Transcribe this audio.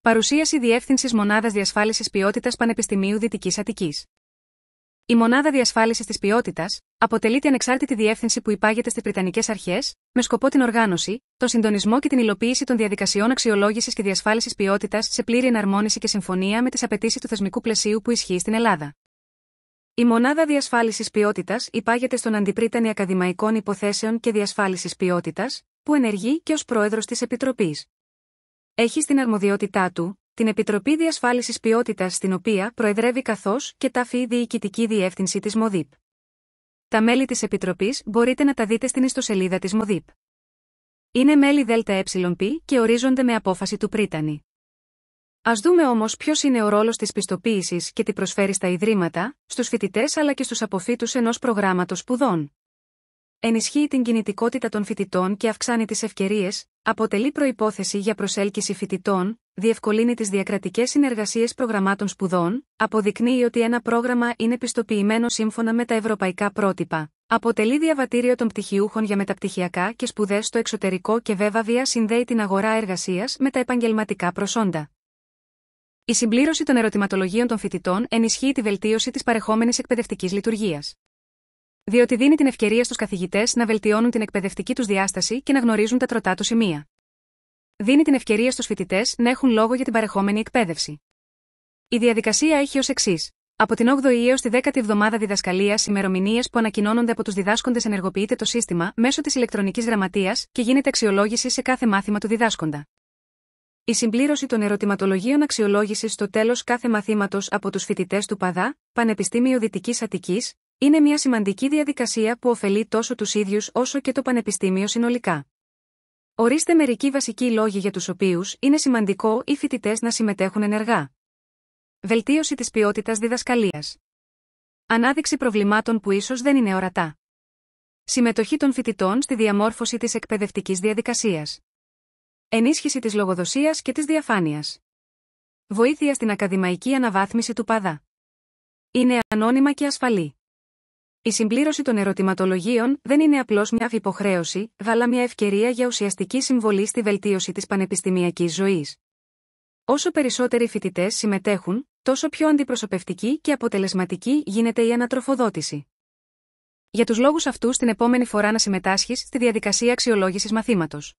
Παρουσίαση Διεύθυνσης Μονάδας Διασφάλισης Ποιότητας Πανεπιστημίου Δυτικής Αττικής. Η Μονάδα Διασφάλισης της Ποιότητας αποτελεί την ανεξάρτητη διεύθυνση που υπάγεται στις Βρετανικές Αρχές, με σκοπό την οργάνωση, τον συντονισμό και την υλοποίηση των διαδικασιών αξιολόγησης και διασφάλισης ποιότητας σε πλήρη εναρμόνιση και συμφωνία με τις απαιτήσεις του θεσμικού πλαισίου που ισχύει στην Ελλάδα. Η Μονάδα Διασφάλισης Ποιότητας υπάγεται στον Αντιπρίτανη Ακαδημαϊκών Υποθέσεων και Διασφάλισης Ποιότητας, που ενεργεί και ως πρόεδρος της Επιτροπής. Έχει στην αρμοδιότητά του την Επιτροπή Διασφάλισης Ποιότητας, στην οποία προεδρεύει, καθώς και τάφη διοικητική διεύθυνση της ΜΟΔΙΠ. Τα μέλη της Επιτροπής μπορείτε να τα δείτε στην ιστοσελίδα της ΜΟΔΙΠ. Είναι μέλη ΔΕΛΤΑ και ορίζονται με απόφαση του Πρίτανη. Ας δούμε όμως ποιος είναι ο ρόλος της πιστοποίησης και τι προσφέρει στα ιδρύματα, στους φοιτητές αλλά και στους αποφύτους ενός προγράμματος σπουδών. Ενισχύει την κινητικότητα των φοιτητών και αυξάνει τις ευκαιρίες, αποτελεί προϋπόθεση για προσέλκυση φοιτητών, διευκολύνει τις διακρατικές συνεργασίες προγραμμάτων σπουδών, αποδεικνύει ότι ένα πρόγραμμα είναι πιστοποιημένο σύμφωνα με τα ευρωπαϊκά πρότυπα, αποτελεί διαβατήριο των πτυχιούχων για μεταπτυχιακά και σπουδές στο εξωτερικό και βέβαια συνδέει την αγορά εργασίας με τα επαγγελματικά προσόντα. Η συμπλήρωση των ερωτηματολογίων των φοιτητών ενισχύει τη βελτίωση της παρεχόμενης εκπαιδευτικής λειτουργίας. Διότι δίνει την ευκαιρία στους καθηγητές να βελτιώνουν την εκπαιδευτική τους διάσταση και να γνωρίζουν τα τροτά του σημεία. Δίνει την ευκαιρία στους φοιτητές να έχουν λόγο για την παρεχόμενη εκπαίδευση. Η διαδικασία έχει ως εξής. Από την 8η έως τη 10η εβδομάδα διδασκαλίας, ημερομηνίες που ανακοινώνονται από τους διδάσκοντες, ενεργοποιείται το σύστημα μέσω της ηλεκτρονικής γραμματείας και γίνεται αξιολόγηση σε κάθε μάθημα του διδάσκοντα. Η συμπλήρωση των ερωτηματολογίων αξιολόγησης στο τέλος κάθε μαθήματος από τους φοιτητές του ΠΑΔΑ, Πανεπιστήμιο Δυτικής Αττικής, είναι μια σημαντική διαδικασία που ωφελεί τόσο τους ίδιους όσο και το Πανεπιστήμιο συνολικά. Ορίστε μερικοί βασικοί λόγοι για τους οποίους είναι σημαντικό οι φοιτητές να συμμετέχουν ενεργά. Βελτίωση της ποιότητας διδασκαλίας. Ανάδειξη προβλημάτων που ίσως δεν είναι ορατά. Συμμετοχή των φοιτητών στη διαμόρφωση της εκπαιδευτικής διαδικασίας. Ενίσχυση της λογοδοσίας και της διαφάνειας. Βοήθεια στην ακαδημαϊκή αναβάθμιση του ΠΑΔΑ. Είναι ανώνυμα και ασφαλή. Η συμπλήρωση των ερωτηματολογίων δεν είναι απλώς μια υποχρέωση, αλλά μια ευκαιρία για ουσιαστική συμβολή στη βελτίωση της πανεπιστημιακής ζωής. Όσο περισσότεροι φοιτητές συμμετέχουν, τόσο πιο αντιπροσωπευτική και αποτελεσματική γίνεται η ανατροφοδότηση. Για τους λόγους αυτούς, την επόμενη φορά να συμμετάσχεις στη διαδικασία αξιολόγησης μαθήματος.